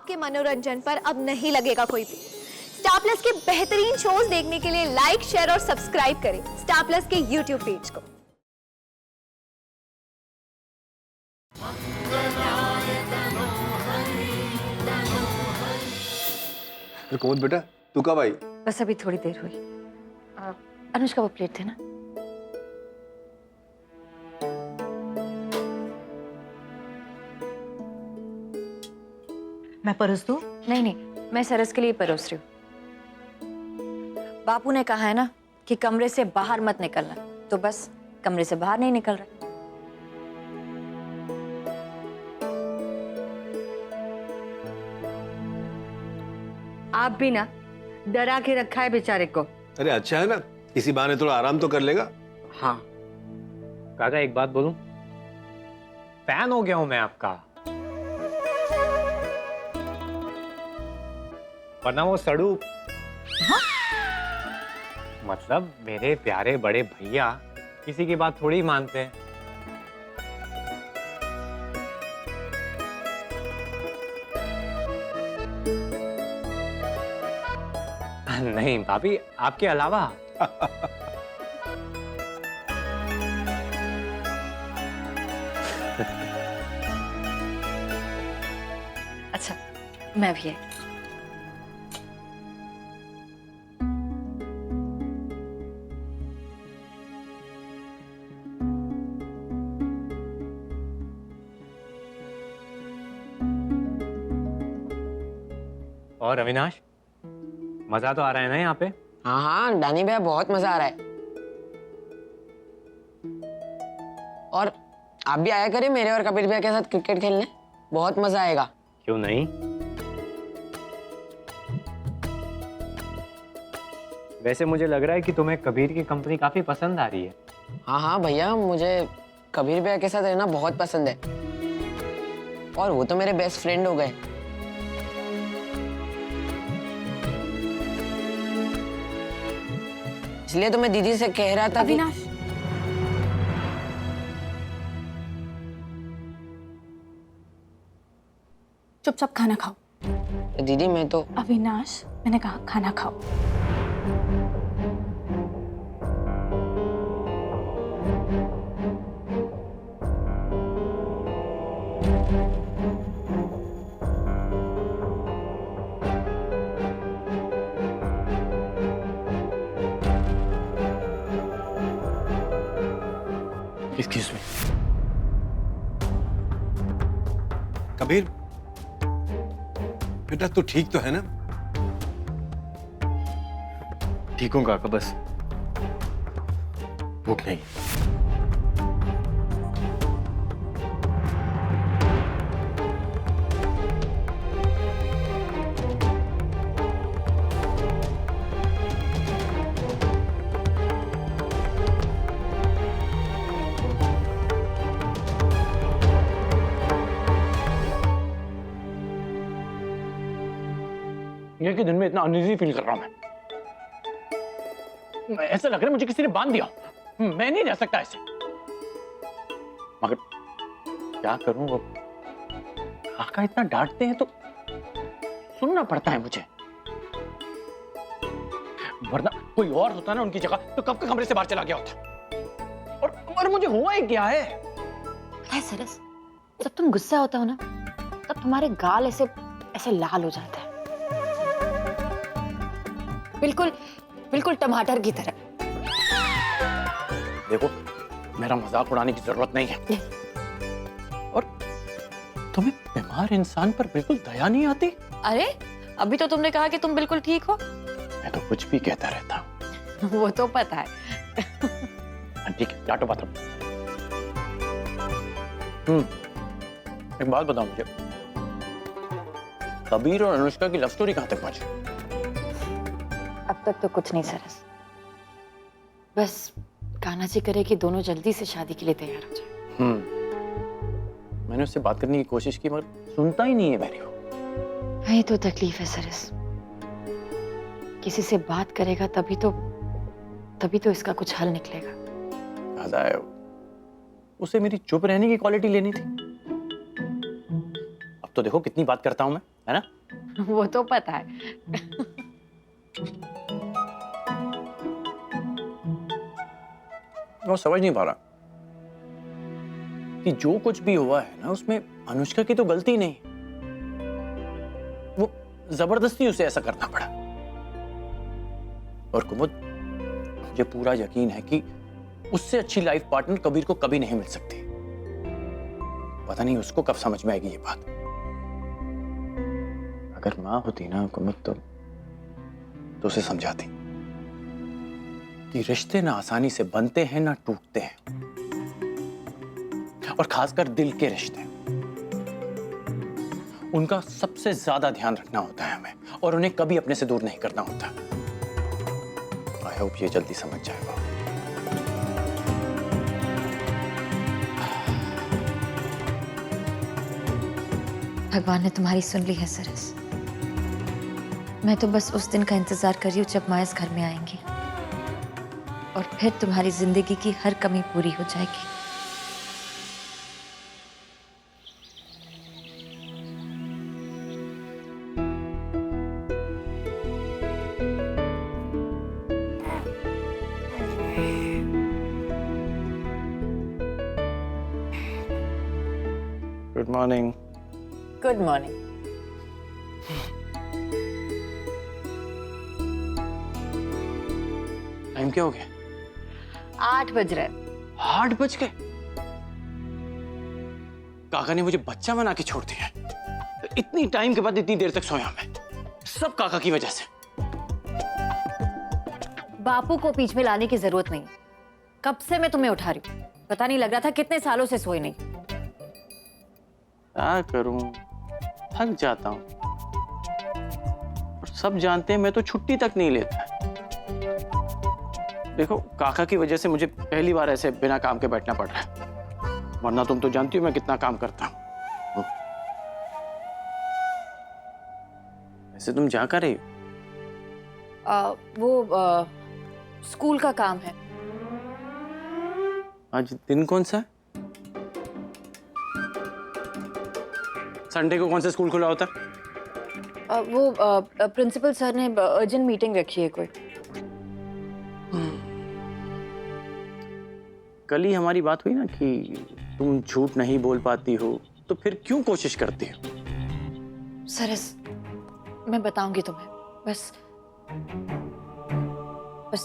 आपके मनोरंजन पर अब नहीं लगेगा कोई भी। स्टार प्लस के बेहतरीन शोज देखने के लिए लाइक, शेयर और सब्सक्राइब करें स्टार प्लस के यूट्यूब पेज को। कोमल बेटा, तू कब आई? बस अभी थोड़ी देर हुई। अनुष्का वो प्लेट थे ना? मैं परोस दूं? नहीं नहीं, मैं सरस के लिए परोस रही हूँ। बापू ने कहा है ना कि कमरे से बाहर मत निकलना, तो बस कमरे से बाहर नहीं निकल रहा। आप भी ना डरा के रखा है बेचारे को। अरे अच्छा है ना, इसी बहाने थोड़ा आराम तो कर लेगा। हाँ काका, एक बात बोलूं, फैन हो गया हूं मैं आपका। वरना वो सड़ू। हाँ? मतलब मेरे प्यारे बड़े भैया किसी की बात थोड़ी मानते हैं। नहीं भाभी, आपके अलावा। अच्छा, मैं भी है। और अविनाश, मजा तो आ रहा है ना यहाँ पे? हाँ हाँ डानी भैया, बहुत मजा आ रहा है। और आप भी आया करिए मेरे और कपिल भैया के साथ क्रिकेट खेलने, बहुत मजा आएगा। क्यों नहीं? वैसे मुझे लग रहा है कि तुम्हें कबीर की कंपनी काफी पसंद आ रही है। हाँ हाँ भैया, मुझे कबीर भैया के साथ रहना बहुत पसंद है, और वो तो मेरे बेस्ट फ्रेंड हो गए। इसलिए तो मैं दीदी से कह रहा था कि अविनाश, चुपचाप खाना खाओ। दीदी मैं तो अविनाश, मैंने कहा खाना खाओ। Excuse me. कबीर बेटा, तू ठीक तो है ना? ठीक हूँ काका, बस भूख नहीं। ये कि दिन में इतना अनईजी फील कर रहा हूं मैं। ऐसा लग रहा है मुझे किसी ने बांध दिया। मैं नहीं रह सकता ऐसे। मगर क्या करूं, वो काका इतना डांटते हैं तो सुनना पड़ता है मुझे। वरना कोई और होता ना उनकी जगह तो कब के कमरे से बाहर चला गया होता। और मुझे हुआ ही क्या है? है सरस, जब तुम गुस्सा होता हो ना, तब तुम्हारे गाल ऐसे ऐसे लाल हो जाते हैं, बिल्कुल बिल्कुल टमाटर की तरह। देखो, मेरा मजाक उड़ाने की जरूरत नहीं है। और तुम्हें बीमार इंसान पर बिल्कुल दया नहीं आती? अरे अभी तो तुमने कहा कि तुम बिल्कुल ठीक हो। मैं तो कुछ भी कहता रहता हूं। वो तो पता है। ठीक है, डांटो मत। एक बात बताओ मुझे, कबीर और अनुष्का की लव स्टोरी कहां तक पहुंची? अब तक तो कुछ नहीं सरस, बस कान्हा जी करे कि दोनों जल्दी से शादी के लिए तैयार हो जाए। मैंने उससे बात करने की कोशिश की मगर सुनता ही नहीं है मेरी वो। यही तो तकलीफ है सरस, किसी से बात करेगा तभी तो इसका कुछ हल निकलेगा। दादा है, उसे मेरी चुप रहने की क्वालिटी लेनी थी। अब तो देखो कितनी बात करता हूं मैं। है ना? वो तो पता है। मैं समझ नहीं पा रहा कि जो कुछ भी हुआ है ना, उसमें अनुष्का की तो गलती नहीं, वो जबरदस्ती उसे ऐसा करना पड़ा। और कुमुद, मुझे पूरा यकीन है कि उससे अच्छी लाइफ पार्टनर कबीर को कभी नहीं मिल सकती। पता नहीं उसको कब समझ में आएगी ये बात। अगर मां होती ना कुमुद तो उसे समझाती कि रिश्ते ना आसानी से बनते हैं ना टूटते हैं, और खासकर दिल के रिश्ते, उनका सबसे ज्यादा ध्यान रखना होता है हमें, और उन्हें कभी अपने से दूर नहीं करना होता। आई होप ये जल्दी समझ जाएगा। भगवान ने तुम्हारी सुन ली है सरस। मैं तो बस उस दिन का इंतजार कर रही हूँ जब माँ इस घर में आएंगी, और फिर तुम्हारी जिंदगी की हर कमी पूरी हो जाएगी। Good morning. Good morning. Time क्या हो गया? 8 बज रहे। 8 बज गए। काका ने मुझे बच्चा बना के छोड़ दिया है। इतनी टाइम के बाद इतनी देर तक सोया मैं, सब काका की वजह से। बापू को बीच में लाने की जरूरत नहीं। कब से मैं तुम्हें उठा रही हूँ, पता नहीं लग रहा था कितने सालों से सोए नहीं। क्या करूं, थक जाता हूं, और सब जानते हैं मैं तो छुट्टी तक नहीं लेता। देखो, काका की वजह से मुझे पहली बार ऐसे बिना काम के बैठना पड़ रहा है, वरना तुम तो जानती हो मैं कितना काम करता हूं। वैसे तुम जा कर रही हो? वो स्कूल का काम है। आज दिन कौन सा है? संडे को कौन सा स्कूल खुला होता है? वो प्रिंसिपल सर ने अर्जेंट मीटिंग रखी है कोई। कल ही हमारी बात हुई ना कि तुम झूठ नहीं बोल पाती हो, तो फिर क्यों कोशिश करती हो? सरस, मैं बताऊंगी तुम्हें, बस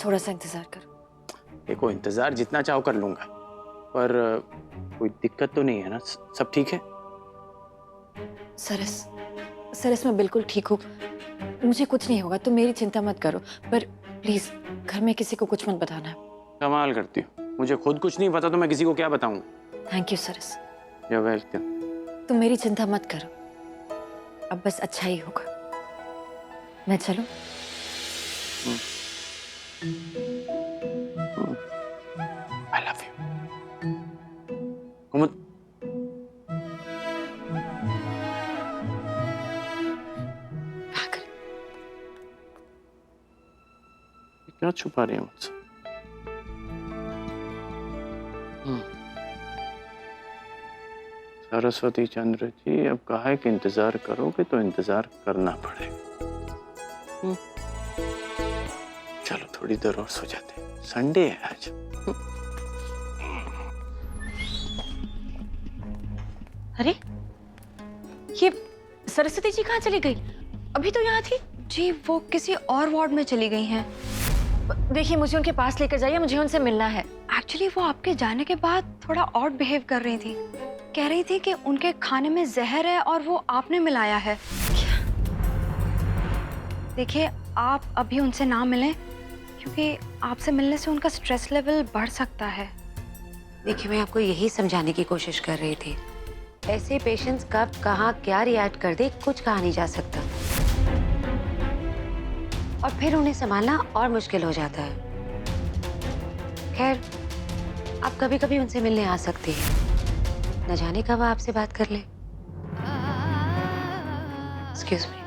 थोड़ा सा इंतजार करो। देखो, इंतजार जितना चाहो कर लूंगा, पर कोई दिक्कत तो नहीं है ना? सब ठीक है? सरस मैं बिल्कुल ठीक हूँ, मुझे कुछ नहीं होगा, तुम मेरी चिंता मत करो। पर प्लीज घर में किसी को कुछ मत बताना। कमाल करती हो, मुझे खुद कुछ नहीं पता तो मैं किसी को क्या बताऊं? Thank you Saras. You welcome. तुम मेरी चिंता मत करो, अब बस अच्छा ही होगा। मैं चलूं? आई लव यू कुमुद। क्या छुपा रही है मुझसे? सरस्वती चंद्र जी, अब कहा है कि इंतजार करोगे तो इंतजार करना पड़ेगा। चलो थोड़ी देर और सो जाते हैं, संडे है आज। अरे ये सरस्वती जी कहाँ चली गई? अभी तो यहाँ थी। जी वो किसी और वार्ड में चली गई हैं। देखिए, मुझे उनके पास लेकर जाइए, मुझे उनसे मिलना है। एक्चुअली वो आपके जाने के बाद थोड़ा ऑड बिहेव कर रही थी। कह रही थी कि उनके खाने में जहर है और वो आपने मिलाया है। देखिए, आप अभी उनसे ना मिलें, क्योंकि आपसे मिलने से उनका स्ट्रेस लेवल बढ़ सकता है। देखिए, मैं आपको यही समझाने की कोशिश कर रही थी। ऐसे पेशेंट्स कब कहाँ क्या रिएक्ट कर दे कुछ कहा नहीं जा सकता, और फिर उन्हें संभालना और मुश्किल हो जाता है। खैर, आप कभी कभी उनसे मिलने आ सकती हैं, न जाने कब आपसे बात कर ले। Excuse me.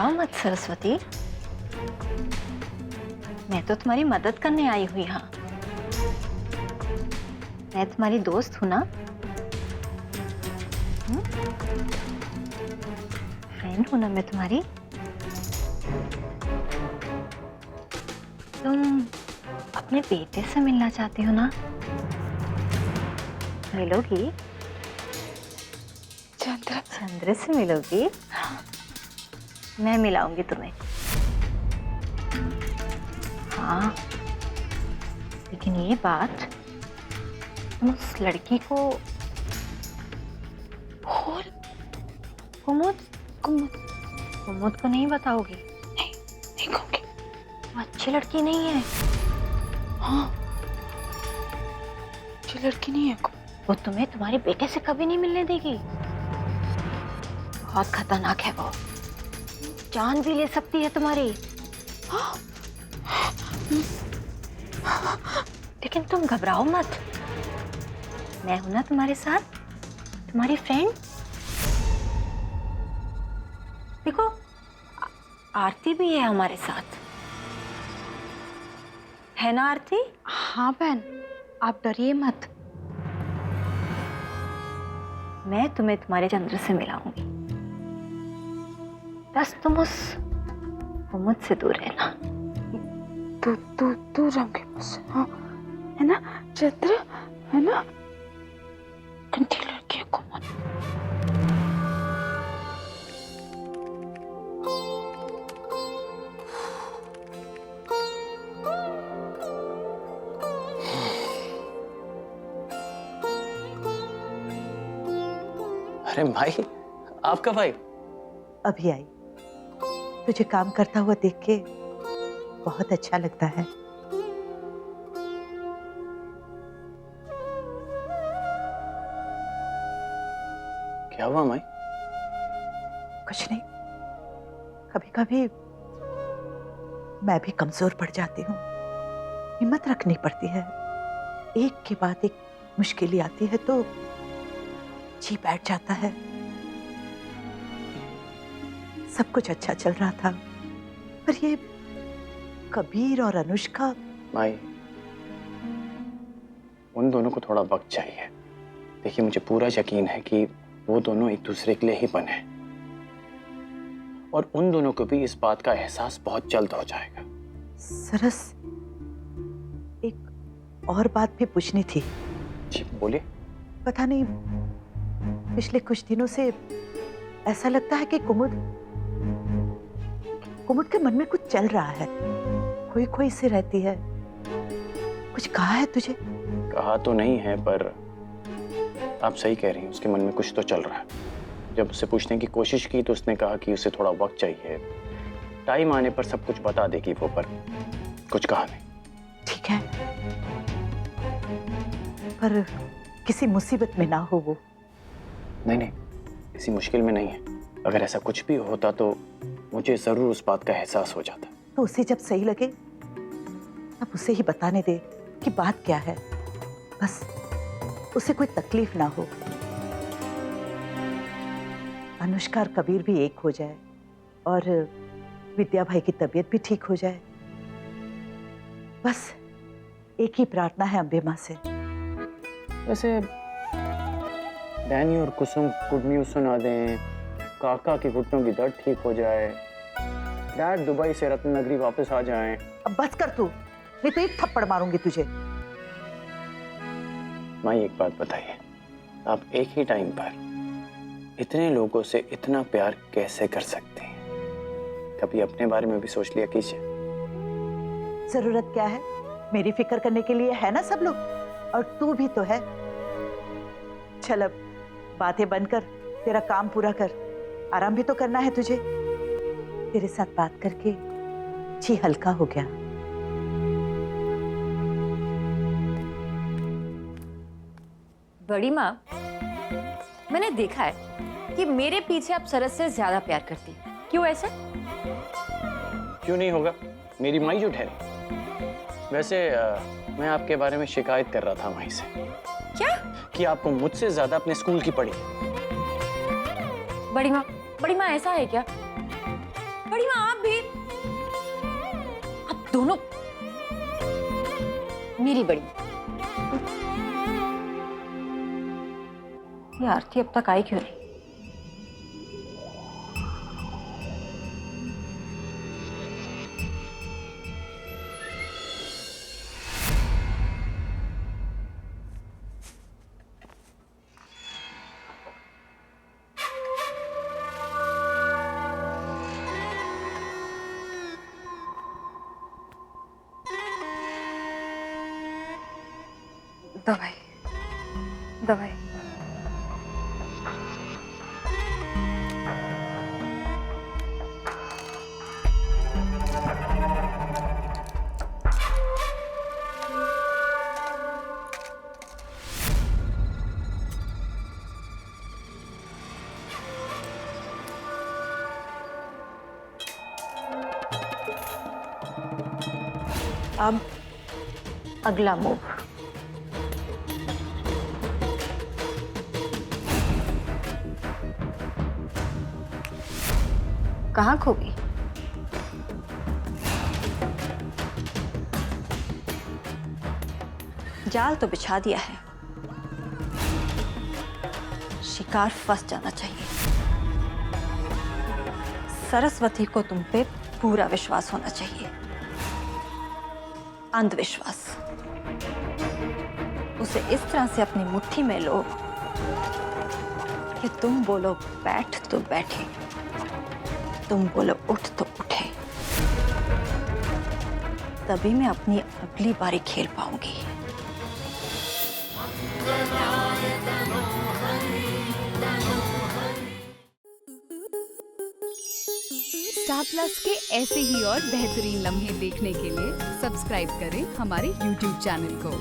घबराओ मत सरस्वती, मैं तो तुम्हारी मदद करने आई हुई। हाँ, मैं तुम्हारी दोस्त हूं ना, फ्रेंड हूं ना मैं तुम्हारी। तुम अपने बेटे से मिलना चाहती हो ना? मिलोगी? चंद्र से मिलोगी? मैं मिलाऊंगी तुम्हें। हाँ, लेकिन ये बात तुम उस लड़की को कुमुद को नहीं बताओगी? नहीं कहूंगी। वो अच्छी लड़की नहीं है। हाँ, अच्छी लड़की नहीं है। वो तुम्हें तुम्हारे बेटे से कभी नहीं मिलने देगी। बहुत खतरनाक है वो, जान भी ले सकती है तुम्हारी। लेकिन तुम घबराओ मत, मैं हूं ना तुम्हारे साथ, तुम्हारी फ्रेंड। देखो, आरती भी है हमारे साथ, है ना आरती? हाँ बहन, आप डरिए मत, मैं तुम्हें तुम्हारे चंद्र से मिलाऊंगी। बस तुम उस कुमुद से दूर रहना। दूर रहूंगी बस, हाँ, है ना? चंद्र है ना, गंदी लड़की है कुमुद। अरे भाई, आपका भाई अभी आई। तुझे काम करता हुआ देख के बहुत अच्छा लगता है। क्या हुआ माई? कुछ नहीं, कभी कभी मैं भी कमजोर पड़ जाती हूँ, हिम्मत रखनी पड़ती है। एक के बाद एक मुश्किल आती है तो जी बैठ जाता है। सब कुछ अच्छा चल रहा था, पर ये कबीर और अनुष्का। माई, उन दोनों को थोड़ा वक्त चाहिए। देखिए, मुझे पूरा यकीन है कि वो दोनों एक दूसरे के लिए ही बने, और उन दोनों को भी इस बात का एहसास बहुत जल्द हो जाएगा। सरस, एक और बात भी पूछनी थी। जी बोलिए। पता नहीं, पिछले कुछ दिनों से ऐसा लगता है कि कुमुद के मन में कुछ चल रहा है, खोई खोई से रहती है। कुछ कहा है तुझे? कहा तो नहीं है, पर आप सही कह रही हैं, उसके मन में कुछ तो चल रहा है। जब उससे पूछने की कोशिश की तो उसने कहा कि उसे थोड़ा वक्त चाहिए, टाइम आने पर सब कुछ बता देगी वो, पर कुछ कहा नहीं। ठीक है, पर किसी मुसीबत में ना हो वो। नहीं, किसी मुश्किल में नहीं है। अगर ऐसा कुछ भी होता तो मुझे जरूर उस बात का एहसास हो जाता। तो उसे जब सही लगे तब उसे ही बताने दे कि बात क्या है, बस उसे कोई तकलीफ ना हो। अनुष्का और कबीर भी एक हो जाए और विद्या भाई की तबीयत भी ठीक हो जाए। बस एक ही प्रार्थना है अम्बे माँ से। वैसे डैनी और कुसुम गुड न्यूज सुना दें, काका के घुटनों की दर्द ठीक हो जाए, डैड दुबई से रत्न नगरी वापस आ जाएं। अब बस कर तू, नहीं तो एक थप्पड़ मारूंगी तुझे। माँ, एक बात बताइए, आप एक ही टाइम पर इतने लोगों से इतना प्यार कैसे कर सकते हैं? कभी अपने बारे में भी सोच लिया कीजिए। जरूरत क्या है, मेरी फिक्र करने के लिए है ना सब लोग, और तू भी तो है। चल अब बातें बंद कर, तेरा काम पूरा कर, आराम भी तो करना है तुझे। तेरे साथ बात करके जी हल्का हो गया। बड़ी माँ, मैंने देखा है कि मेरे पीछे आप सरस से ज्यादा प्यार करती हैं। क्यों ऐसा? क्यों नहीं होगा, मेरी माई जो ठहरी। वैसे मैं आपके बारे में शिकायत कर रहा था माई से। क्या? कि आपको मुझसे ज्यादा अपने स्कूल की पड़ी। बड़ी माँ, ऐसा है क्या? बड़ी माँ आप भी, आप दोनों मेरी बड़ी। ये आरती अब तक आई क्यों नहीं? दवाई दवाई। अब अगला मूव। कहाँ खो गई? जाल तो बिछा दिया है, शिकार फंस जाना चाहिए। सरस्वती को तुम पे पूरा विश्वास होना चाहिए, अंधविश्वास। उसे इस तरह से अपनी मुट्ठी में लो कि तुम बोलो बैठ तो बैठे, तुम बोलो उठ तो उठे। तभी मैं अपनी अगली बारी खेल पाऊंगी। स्टार प्लस के ऐसे ही और बेहतरीन लम्हे देखने के लिए सब्सक्राइब करें हमारे YouTube चैनल को।